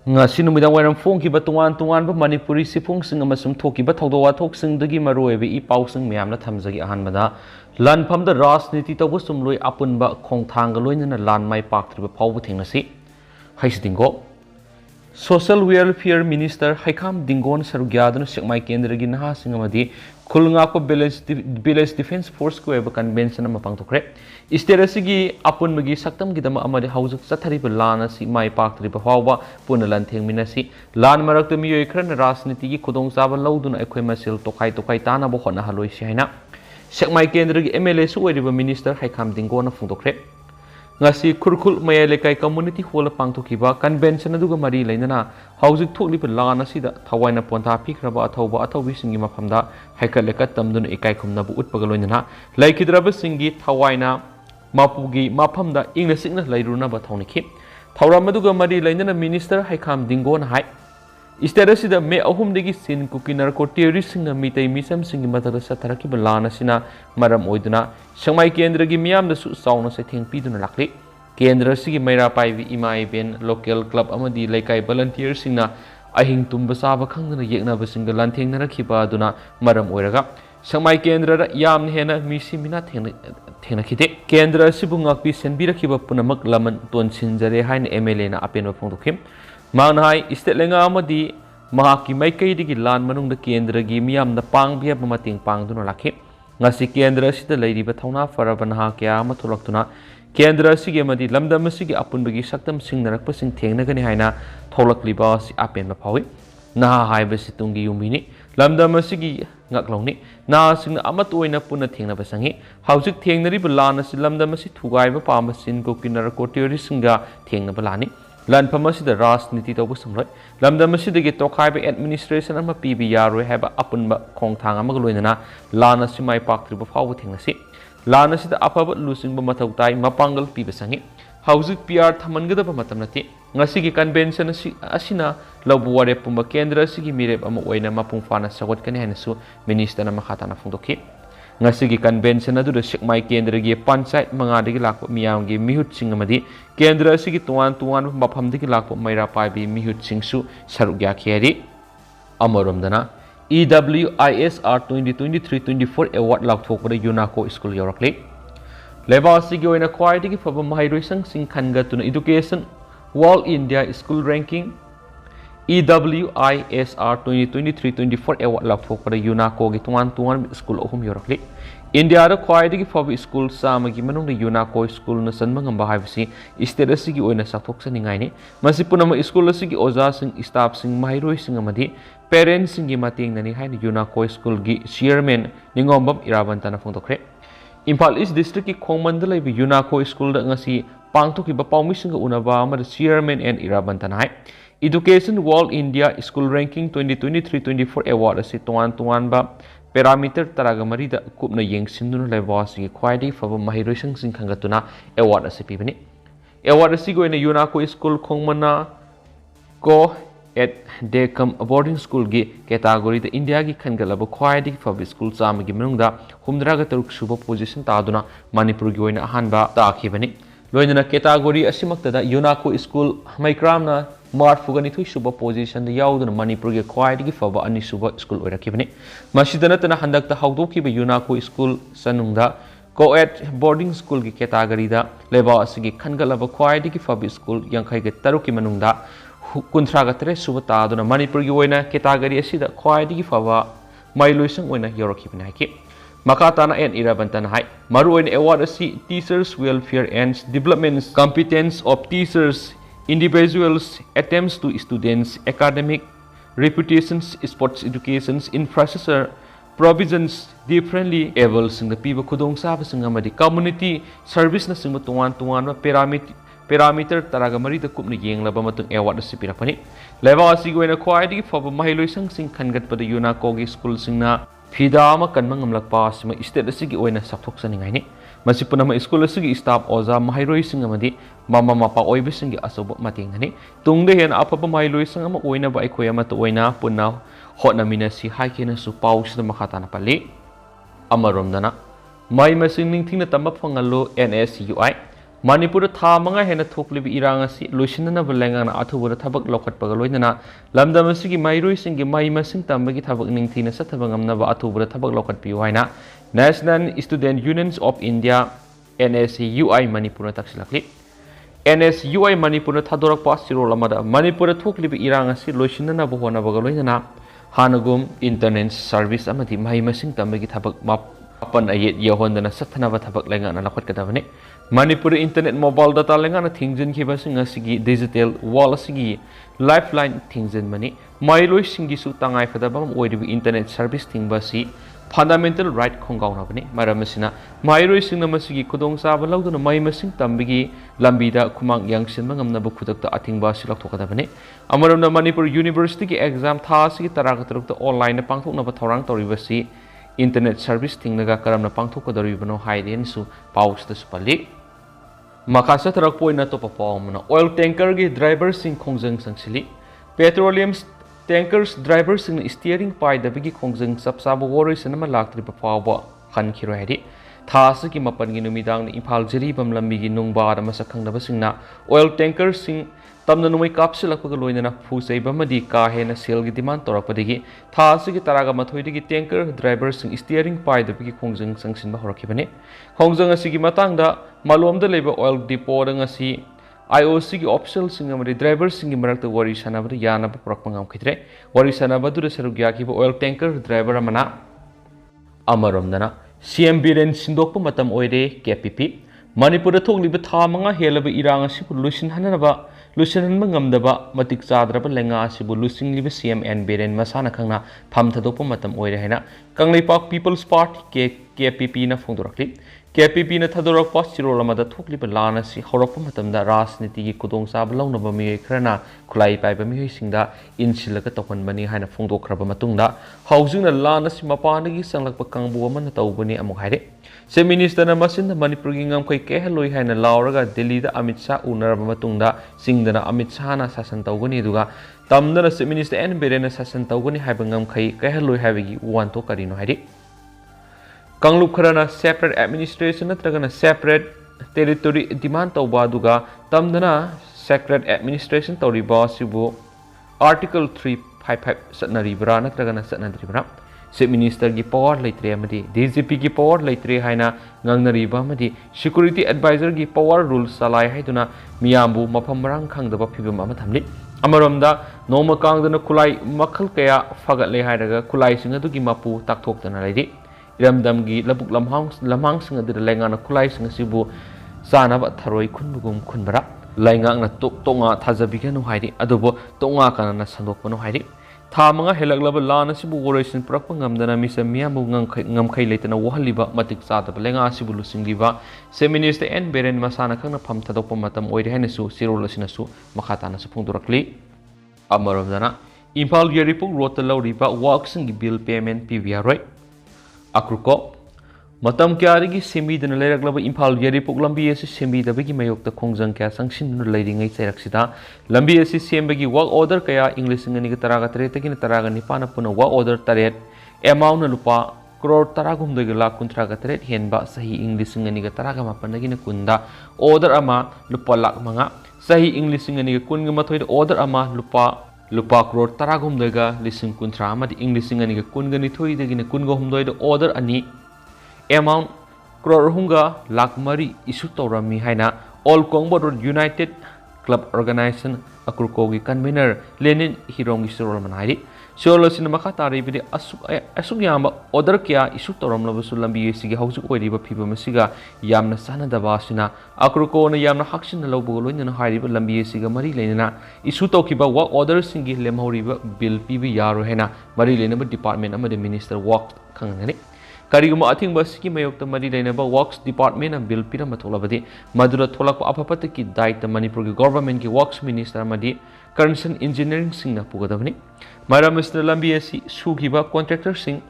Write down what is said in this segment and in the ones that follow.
ngasi numidang wairam phongkiba tungan ba manipuri sifungsing amasung thokiba thawdaw wathok dagi maroibe I pausing miyamna thamjagi ahanbada lanphamda rajniti tawbu sumloi apunba khongthang loinana lan mai paktriba phawbu thengnasi haisidingo Social Welfare Minister Haikam Dingon Sarugyadun Sikmai Kendra gi naha singamadi khulnga ko Village Defense Force ko eba convention ma pangtokre isterasigi apun magi saktam gidama amade haujuk chathari lana si mai paktri ba hawba punalan thengminasi lan marakta miyoi khran rajniti gi khudong chaba lauduna ekhoi masil tokai tana bo hona haloi si haina Sikmai Kendra gi MLA su oiriba Minister Haikam Dingon na phungtokre ngasi khurkhul mayale kai community hall pangthokiba convention aduga mari leinana haujuk thokli lana sida thawaina ponta phikraba athauba athaubi singi mafamda haikal lekat tamdun ikai khumna bu utpaga loinana laikhidraba singi thawaina mapugi mafamda ingna sikna lairuna ba thauniki thauram aduga mari leinana minister haikam dingon hai Istera sida me ahum degi sin kukinar ko terrorist singa mitai misam singi matada satharaki lana sina maram oiduna Sikmai Kendra gi miyam da su sauna se theng piduna lakli Kendra sigi maira paivi imai ben local club amadi laikai volunteer singna ahing tumba saba khangna yekna ba singa lantheng na rakhiba aduna maram oiraga Sikmai Kendra ra yam hena misi mina thengna khite Kendra sibu ngakpi senbi rakhiba punamak laman ton sinjare hain MLA na apen ba phongdokhim Manghai istelenga amadi mahaki maikai digi lan manungda Kendra gi miyam da pangbiya mating pangduna lakhi ngasi Kendra sida leiriba thauna faraba naha kya ama thulaktuna Kendra sige amadi lamdam sige apunbagi saktam singnarakpa sing thengnagani haina tholakliba si apen ma phawi naha haiba situngi yumini lamdam sige ngaklongni na sing amat oina puna thengna basangi haujik thengnari bulana si lamdam si thugaiba pamba sin ko kinar ko terrorist singa thengna balani Lan pamasida rajniti tawbu samloi lamdam asidagi tokhaiba administration ama pibi yaroi haba apunba khongthang ama loinana lana simai paktriba phawbu thengnasi lana sida afaba lusingba mathautai mapangal piba sangi haujuk PR thamangada matamnati ngasigi convention asina lawbu ware pumba kendra sigi mireb ama oina mapung fana sagot kani hanasu minister na makhatana phungdoki ngasigi convention adu Sikmai Kendra gi panchayat mangadagi lakpa miyamgi mihut sing amadi Kendra sigi tuan maphamdagi lakpa maira paibi mihut singsu sarugya kheri amaromdana EWISR 2023-24 award lakthokpada UNACO school yorakli leba sigi oina khwaidagi phaba mahiroisang sing khangatuna education World India School Ranking EWISR 2023-24 award lakthokpada UNACO gi tuan school ahum yorakli India da khwaidagi phaba school samagi manungda UNACO school na sanmangamba haibasi state asigi oina sakthoksaningai ni masi punama school asigi oja sing staff sing mahiroi sing amadi parents singi mateng nani haina UNACO school gi chairman ningombam irabantana phongtokre Imphal East District ki khongmanda laibi UNACO school da ngasi pangthokiba paumi singa unaba amada chairman and irabantana hai Education World India School Ranking 2023-24 award asi tuan ba parameter taragamari da kupna yengsinduna levasi khwaidi faba mahiroisang sing khangatuna award asi pibani award asi goina UNACO school khongmana ko at Decam boarding school gi category da India gi khangalaba khwaidi faba school chama gi manungda humdraga taruk suba position taduna Manipur gi oina ahanba takhibani loinana category asimakta da UNACO school maikramna Marfugani thui suba position da yauduna Manipur gi khwaidi gi faba ani suba school oirakibani masidana tana handakta hawdokiba UNACO school sanungda co-ed boarding school gi category da leba asigi khangalaba khwaidi gi faba school yankhai gi taruki manungda kunthraga tere suba taduna Manipur gi oina category asida khwaidi gi faba mailoisang oina yorakibani haki Makatana and Irabantana High. Maruin award asi teachers welfare and development competence of teachers individuals attempts to students academic reputations sports educations infrastructure provisions differently able sing the people kudong saba sing amadi community service na sing tuan parameter taragamari da kupna yenglaba matung award asi pirakani leva asi goina khwaidi fob mahiloi sing khangat pada UNACO gi school singna Fidama kanmang amlakpa sima state asigi oina sakthok saningai ni masi punama school asigi staff oza mahairoi sing amadi mama mapa oibe singi asobo mating hani tungde hen apapa mahairoi sing ama oina ba aikoi ama to oina punna hotna mina si haikena su pau sida makhata na pali amarom dana mai masing ning thingna tamba phangalo NSUI Manipur tha manga hena thoklibi irang asi loisinna belengana athubura thabak lokhatpaga loinana lamdam asigi mairoi singi mai masing tambagi thabak ningthina sathabang amnaba athubura thabak lokhatpi waina National Student Unions of India NSUI Manipur taksilakli NSUI Manipur thadorakpa sirolamada Manipur thoklibi irang asi loisinna bohona baga loinana hanagum internet service amadi mai masing tambagi thabak mapan ayet yahondana sathanaba thabak lengana lakhatkadabane Manipur internet mobile data lengana thingjen khiba singa sigi digital wall sigi lifeline thingjen mani mailoi singi su tangai phadabam oiribi internet service thingba si fundamental right khongauna bani maramasina mairoi singna masigi kudong saba lauduna mai masing tambigi lambida khumang yangsin mangamna bu khudakta athingba silak thokada bani amaramna Manipur University ki exam tha sigi taragatrukta online pangthokna ba thorang toribasi internet service thingnaga karamna pangthokadoribano haiden su pausta supali makasa tarak poina to papawmna oil tanker gi driver sing khongjang sangsili petroleum tankers driver sing steering pai da bigi khongjang sapsabu woroi sanama laktri papawa khan khiro hedi thas ki mapan gi numidang imphal jeri bam lambi gi nungba da masakhang da basingna oil tanker sing tamna numai kapsilakpaga loinana phusei bamadi ka hena sel gi demand torakpadigi thas ki taraga mathoi digi tanker driver sing steering pai da bigi khongjang sangsin ba horakibane khongjang asigi matang da malomda leba oil depot ngasi IOC ki official sing amari driver sing gi marakta wari sanabada yana ba prakpangam khitre wari sanabadu re sarugya ki oil tanker driver amana amaromdana CM Biren Sindokpa Matam Oire KPP Manipur thokliba tha manga helaba irang asi lusin hanaba lusin ngamdaba matik chadraba lenga asibu lusing liba CM and Biren masana khangna pham thadokpa matam oire haina Kangleipak People's Party KPP na phongdorakli KPP na thadorakpa sirolamada thokliba lana si horakpa matamda rajniti gi kudong sab launaba mi khrana khulai paiba mi singda insilaga tokonbani haina phongdokraba matungda haujingna lana si mapanagi sanglakpa kangbu amana tawbani amuk haire se minister na masin Manipur gi ngamkai kehloi haina lauraga Delhi da Amit Shah unaraba matungda singdana Amit Shah na sasan tawgani duga tamdana se minister N Biren sasan tawgani haiba ngamkai kehloi haibagi wanto karino haire Kanglup kharana separate administration natragana separate territory demand tawba duga tamdana separate administration tawriba sibu article 355 satnaribra natragana satnadribra se minister gi power leitre amadi DGP gi power leitre haina ngangnariba amadi security advisor gi power rule salai haiduna miyambu mafam marang khangdaba phibam ama thamli amaromda noma kangdana kulai makhal kaya fagatle hairaga kulai singa dugi mapu takthokdana leidi Iramdamgi labuk lamhang sing adu lengana kulai sing sibu sanaba tharoi khunbugum khunbara laingang na tonga thajabiganu hairi adubo tonga kana sandokpano hairi tha manga helaglaba lana sibu oration prakpa ngamdana misa miamu ngamkhai leitana wahaliba matik chadaba lenga sibu lusingliba se minister N Biren masana khangna pham thadokpa matam oire hainasu sirolosina su makhatana su phungdurakli amaramdana Imphal Yeripuk road lawriba worksing bill payment PVRoi Akruko Matam kyarigi semidana leiraklaba Imphal Yeripuk lambi asi semidabagi mayokta khongjang kya sangsinna leiringai chairaksida lambi asi sembagi work order kaya English ngani taraga tretagina taraga nipana puna work order taret amount na lupa crore taragum dagi lakh kuntraga taret henba sahi English ngani taraga mapanagina kunda order ama lupa lakh manga sahi English ngani kunga mathoi order ama lupa crore taragum daga lising kuntra amadi English ngani kunga ni thoi dagina kunga humdoi order ani amount crore hunga lakh mari issue torami haina all Kongbo United Club Organization Akurkogi convener Lenin Hirongi Sirol Manari Solo Cinema Katari with Asugama order kia issue toram Lambi Sigi House Oiriba people Masiga Yamna Sana Davasina Akurko na Yamna Hakshin Lobo and Hariba Lambi Siga Mari Lena issue Tokiba what order Singi Lemoriba Bill PB Yaro Hena Mari Lena Department Amad Minister walked Kangani Kariguma ating basiki mayokta mari lainaba works department and bill pira matolabadi madura tholak apapata ki daita Manipur ki government ki works minister amadi concern engineering sing na pugadabani mara Mr. Lambi asi sugiba contractor sing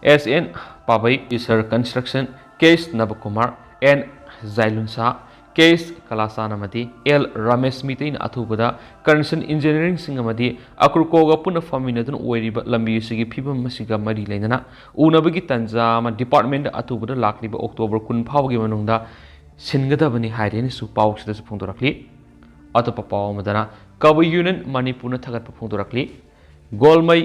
SN Pabai Isar Construction Case Nabakumar and Zailunsa Case Kalasanamadi L Ramesh Mitain Athubada concern engineering sing amadi Akurkoga puna faminadun oiriba lambi sigi phibam masiga mari lainana unabagi tanja ma department atubada lakliba October kun phawgi manungda ꯁꯤꯟꯒꯗꯕꯅꯤ ꯍꯥꯏꯔꯦꯅꯁꯨ ꯄꯥꯎꯁꯤꯗꯁꯨ ꯐꯣꯡꯗꯣꯔꯛꯂꯤ ꯑꯇꯣꯞꯄ ꯄꯥꯎ ꯑꯃꯗꯅ Kabui union ꯃꯅꯤꯄꯨꯔꯅ ꯊꯥꯒꯠꯄ ꯐꯣꯡꯗꯣꯔꯛꯂꯤ ꯒꯣꯜꯃꯩ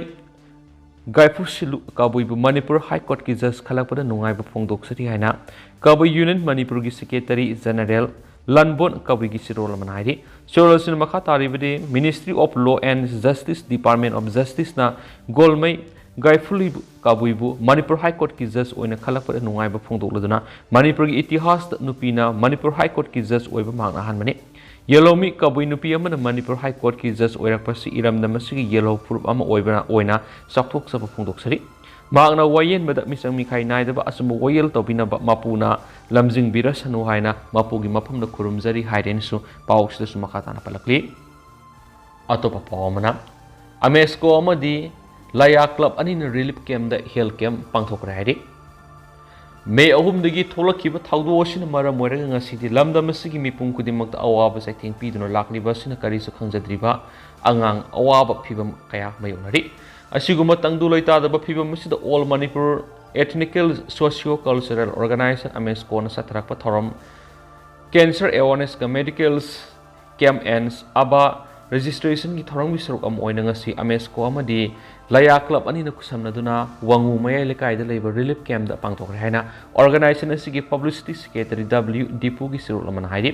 ꯒꯥꯏꯐꯨ ꯁꯤꯂꯨ ꯀꯕꯨꯏꯕꯨ Manipur high ꯀꯣꯔꯠꯀꯤ just ꯈꯜꯂꯛꯄꯗ ꯅꯨꯡꯉꯥꯏꯕ ꯐꯣꯡꯗꯣꯛꯆꯔꯤ ꯍꯥꯏꯅ Kabui union ꯃꯅꯤꯄꯨꯔꯒꯤ ꯁꯦꯀ꯭ꯔꯦꯇꯔꯤ ꯖꯦꯅꯔꯦꯜ ꯂꯟꯕꯣꯟ ꯀꯕꯨꯏꯒꯤ ꯆꯤꯔꯣꯜ ꯑꯃꯅ ꯍꯥꯏꯔꯤ ꯆꯤꯔꯣꯜ ꯑꯁꯤꯅ ꯃꯈꯥ ꯇꯥꯔꯤꯕꯗꯤ ministry of law and justice department of ꯖꯁꯇꯤꯁꯅ ꯒꯣꯜꯃꯩ ꯒꯥꯏꯐꯨꯂꯤꯕꯨ ꯀꯕꯨꯏꯕꯨ ꯃꯅꯤꯄꯨꯔ ꯍꯥꯏ ꯀꯣꯔꯠꯀꯤ ꯖꯁ ꯑꯣꯏꯅ ꯈꯜꯂꯛꯄꯗ ꯅꯨꯡꯉꯥꯏꯕ ꯐꯣꯡꯗꯣꯛꯂꯗꯨꯅ ꯃꯅꯤꯄꯨꯔꯒꯤ ꯏꯇꯤꯍꯥꯁꯇ ꯅꯨꯄꯤꯅ ꯃꯅꯤꯄꯨꯔ ꯍꯥꯏ ꯀꯣꯔꯠꯀꯤ ꯖꯁ ꯑꯣꯏꯕ ꯃꯍꯥꯛꯅ ꯑꯍꯥꯟꯕꯅꯤ ꯌꯦꯜꯂꯧꯃꯤ ꯀꯕꯨꯏ ꯅꯨꯄꯤ ꯑꯃꯅ ꯃꯅꯤꯄꯨꯔ ꯍꯥꯏ ꯀꯣꯔꯠꯀꯤ ꯖꯁ ꯑꯣꯏꯔꯛꯄꯁꯤ ꯏꯔꯝꯗꯝ ꯑꯁꯤꯒꯤ ꯌꯦꯜꯍꯧ ꯐꯨꯔꯨꯞ ꯑꯃ ꯑꯣꯏꯅ ꯆꯥꯎꯊꯣꯛꯆꯕ ꯐꯣꯡꯗꯣꯛꯆꯔꯤ ꯃꯍꯥꯛꯅ ꯋꯥꯌꯦꯟꯕꯗ ꯃꯤꯆꯪ ꯃꯤꯈꯥꯏ ꯅꯥꯏꯗꯕ ꯑꯆꯨꯝꯕ ꯋꯥꯌꯦꯜ ꯇꯧꯕꯤꯅꯕ ꯃꯄꯨꯅ ꯂꯝꯖꯤꯡꯕꯤꯔꯁꯅꯨ ꯍꯥꯏꯅ ꯃꯄꯨꯒꯤ ꯃꯐꯝꯗ ꯈꯨꯔꯨꯝꯖꯔꯤ ꯍꯥꯏꯔꯦꯅꯁꯨ ꯄꯥꯎꯁꯤꯗꯁꯨ ꯃꯈꯥ ꯇꯥꯅ ꯄꯜꯂꯛꯂꯤ ꯑꯇꯣꯞꯄ ꯄꯥꯎ ꯑꯃꯅ ꯑꯃꯦꯁꯀꯣ ꯑꯃꯗꯤ ꯂꯌꯥ ꯀ꯭ꯂꯕ ꯑꯅꯤꯅ ꯔꯤꯂꯤꯐ ꯀꯦꯝꯞꯗ ꯍꯦꯜꯊ ꯀꯦꯝꯞ ꯄꯥꯡꯊꯣꯛꯈ꯭ꯔꯦ ꯍꯥꯏꯔꯤ ꯃꯦ 3ꯗꯒꯤ ꯊꯣꯛꯂꯛꯈꯤꯕ ꯊꯧꯗꯣꯛ ꯑꯁꯤꯅ ꯃꯔꯝ ꯑꯣꯏꯔꯒ ꯉꯁꯤꯗꯤ ꯂꯝꯗꯝ ꯑꯁꯤꯒꯤ ꯃꯤꯄꯨꯝ ꯈꯨꯗꯤꯡꯃꯛꯇ ꯑꯋꯥꯕ ꯆꯩꯊꯦꯡ ꯄꯤꯗꯨꯅ ꯂꯥꯛꯂꯤꯕ ꯑꯁꯤꯅ ꯀꯔꯤꯁꯨ ꯈꯪꯖꯗ꯭ꯔꯤꯕ ꯑꯉꯥꯡ ꯑꯋꯥꯕ ꯐꯤꯚꯝ ꯀꯌꯥ ꯃꯥꯌꯣꯛꯅꯔꯤ ꯑꯁꯤꯒꯨꯝꯕ ꯇꯪꯗꯨ ꯂꯩꯇꯥꯗꯕ ꯐꯤꯚꯝ ꯑꯁꯤꯗ all Manipur ethnical socio cultural organisation ꯑꯃꯦꯁꯀꯣꯅ ꯆꯠꯊꯔꯛꯄ ꯊꯧꯔꯝ ꯀꯦꯟꯁꯔ ꯑꯦꯋꯥꯔꯅꯦꯁꯀ ꯃꯦꯗꯤꯀꯦꯜ ꯀꯦꯝꯞ ꯑꯦꯟ ꯑꯕꯥ ꯔꯦꯖꯤꯁꯇ꯭ꯔꯦꯁꯟꯒꯤ ꯊꯧꯔꯝꯒꯤ ꯁꯔꯨꯛ ꯑꯃ ꯑꯣꯏꯅ ꯉꯁꯤ ꯑꯃꯦꯁꯀꯣ ꯑꯃꯗꯤ ꯂꯌꯥ ꯀ꯭ꯂꯕ ꯑꯅꯤꯅ ꯈꯨꯠꯁꯝꯅꯗꯨꯅ ꯋꯥꯡꯉꯨ ꯃꯌꯥꯏ ꯂꯩꯀꯥꯏꯗ ꯂꯩꯕ ꯔꯤꯂꯤꯐ ꯀꯦꯝꯞꯗ ꯄꯥꯡꯊꯣꯛꯈ꯭ꯔꯦ ꯍꯥꯏꯅ ꯑꯣꯔꯒꯅꯥꯏꯖꯦꯁꯟ ꯑꯁꯤꯒꯤ ꯄꯕ꯭ꯂꯤꯁꯤꯇꯤ ꯁꯦꯀ꯭ꯔꯦꯇꯔꯤ ꯗꯕ꯭ꯂꯤꯎ ꯗꯤꯄꯨꯒꯤ ꯆꯤꯔꯣꯜ ꯑꯃꯅ ꯍꯥꯏꯔꯤ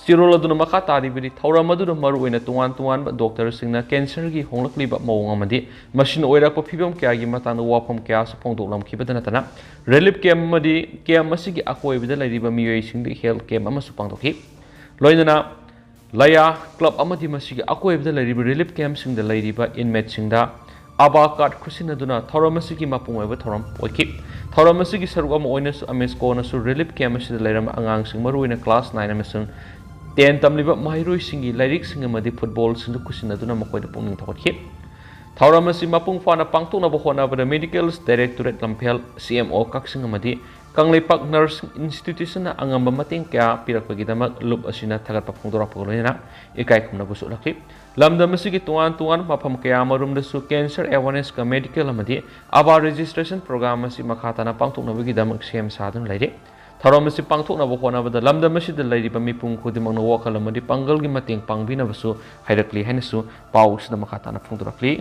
ꯆꯤꯔꯣꯜ ꯑꯗꯨꯅ ꯃꯈꯥ ꯇꯥꯔꯤꯕꯗꯤ ꯊꯧꯔꯝ ꯑꯗꯨꯗ ꯃꯔꯨꯑꯣꯏꯅ ꯇꯣꯉꯥꯟ ꯇꯣꯉꯥꯟꯕ ꯗꯣꯛꯇꯔꯁꯤꯡꯅ ꯀꯦꯟꯁꯔꯒꯤ ꯍꯣꯡꯂꯛꯂꯤꯕ ꯃꯑꯣꯡ ꯑꯃꯗꯤ ꯃꯁꯤꯅ ꯑꯣꯏꯔꯛꯄ ꯐꯤꯚꯝ ꯀꯌꯥꯒꯤ ꯃꯇꯥꯡꯗ ꯋꯥꯐꯝ ꯀꯌꯥꯁꯨ ꯐꯣꯡꯗꯣꯛꯂꯝꯈꯤꯕꯇ ꯅꯠꯇꯅ ꯔꯤꯂꯤꯐ ꯀꯦꯝꯞ ꯑꯃꯗꯤ ꯀꯦꯝꯞ ꯑꯁꯤꯒꯤ ꯑꯀꯣꯏꯕꯗ ꯂꯩꯔꯤꯕ ꯃꯤꯑꯣꯏꯁꯤꯡꯗ ꯍꯦꯜꯊ ꯀꯦꯝꯞ ꯑꯃꯁꯨ ꯄꯥꯡꯊꯣꯛꯈꯤ ꯂꯣꯏꯅꯅ ꯂꯌꯥ ꯀ꯭ꯂꯕ ꯑꯃꯗꯤ ꯃꯁꯤꯒꯤ ꯑꯀꯣꯏꯕꯗ ꯂꯩꯔꯤꯕ ꯔꯤꯂꯤꯐ ꯀꯦꯝꯞꯁꯤꯡꯗ ꯂꯩꯔꯤꯕ ꯏꯟꯃꯦꯠꯁꯤꯡꯗ ꯑꯕꯥ ꯀꯥꯔꯗ ꯈꯨꯠꯁꯤꯟꯅꯗꯨꯅ ꯊꯧꯔꯝ ꯑꯁꯤꯒꯤ ꯃꯄꯨꯡ ꯑꯣꯏꯕ ꯊꯧꯔꯝ ꯑꯣꯏꯈꯤ ꯊꯧꯔꯝ ꯑꯁꯤꯒꯤ ꯁꯔꯨꯛ ꯑꯃ ꯑꯣꯏꯅꯁꯨ ꯑꯃꯦꯁꯀꯣꯅꯁꯨ ꯔꯤꯂꯤꯐ ꯀꯦꯝꯞ ꯑꯁꯤꯗ ꯂꯩꯔꯝꯕ ꯑꯉꯥꯡꯁꯤꯡ ꯃꯔꯨꯑꯣꯏꯅ ꯀ꯭ꯂꯥꯁ 9 ꯑꯃꯁꯨꯡ 10 ꯇꯝꯂꯤꯕ ꯃꯍꯩꯔꯣꯏꯁꯤꯡꯒꯤ ꯂꯥꯏꯔꯤꯛꯁꯤꯡ ꯑꯃꯗꯤ ꯐꯨꯠꯕꯣꯜꯁꯤꯡꯗ ꯈꯨꯠꯁꯤꯟꯅꯗꯨꯅ ꯃꯈꯣꯏꯗ ꯄꯨꯛꯅꯤꯡ ꯊꯧꯒꯠꯈꯤ ꯊꯧꯔꯝ ꯑꯁꯤ ꯃꯄꯨꯡ ꯐꯥꯅ ꯄꯥꯡꯊꯣꯛꯅꯕ ꯍꯣꯠꯅꯕꯗ ꯃꯦꯗꯤꯀꯦꯜ ꯗꯥꯏꯔꯦꯛꯇꯣꯔꯦꯠ ꯂꯝꯐꯦꯜ CMO ꯀꯛꯆꯤꯡ ꯑꯃꯗꯤ ꯀꯪꯂꯩꯄꯥꯛ ꯅꯔꯁꯤꯡ ꯏꯟꯁꯇꯤꯇ꯭ꯌꯨꯁꯟꯅ ꯑꯉꯝꯕ ꯃꯇꯦꯡ ꯀꯌꯥ ꯄꯤꯔꯛꯄꯒꯤꯗꯃꯛ ꯂꯨꯞ ꯑꯁꯤꯅ ꯊꯥꯒꯠꯄ ꯐꯣꯡꯗꯣꯔꯛꯄꯒ ꯂꯣꯏꯅꯅ ꯏꯀꯥꯏ ꯈꯨꯝꯅꯕꯁꯨ ꯎꯠꯂꯛꯈꯤ ꯂꯝꯗꯝ ꯑꯁꯤꯒꯤ ꯇꯣꯉꯥꯟ ꯇꯣꯉꯥꯟꯕ ꯃꯐꯝ ꯀꯌꯥ ꯑꯃꯔꯣꯝꯗꯁꯨ ꯀꯦꯟꯁꯔ ꯑꯦꯋꯥꯔꯅꯦꯁꯀ ꯃꯦꯗꯤꯀꯦꯜ ꯑꯃꯗꯤ ꯑꯕꯥ ꯔꯦꯖꯤꯁꯇ꯭ꯔꯦꯁꯟ ꯄ꯭ꯔꯣꯒ꯭ꯔꯥꯝ ꯑꯁꯤ ꯃꯈꯥ ꯇꯥꯅ ꯄꯥꯡꯊꯣꯛꯅꯕꯒꯤꯗꯃꯛ ꯁꯦꯝ ꯁꯥꯗꯨꯅ ꯂꯩꯔꯤ ꯊꯧꯔꯝ ꯑꯁꯤ ꯄꯥꯡꯊꯣꯛꯅꯕ ꯍꯣꯠꯅꯕꯗ ꯂꯝꯗꯝ ꯑꯁꯤꯗ ꯂꯩꯔꯤꯕ ꯃꯤꯄꯨꯝ ꯈꯨꯗꯤꯡꯃꯛꯅ ꯋꯥꯈꯜ ꯑꯃꯗꯤ ꯄꯥꯡꯒꯜꯒꯤ ꯃꯇꯦꯡ ꯄꯥꯡꯕꯤꯅꯕꯁꯨ ꯍꯥꯏꯔꯛꯂꯤ ꯍꯥꯏꯅꯁꯨ ꯄꯥꯎ ꯑꯁꯤꯗ ꯃꯈꯥ ꯇꯥꯅ ꯐꯣꯡꯗꯣꯔꯛꯂꯤ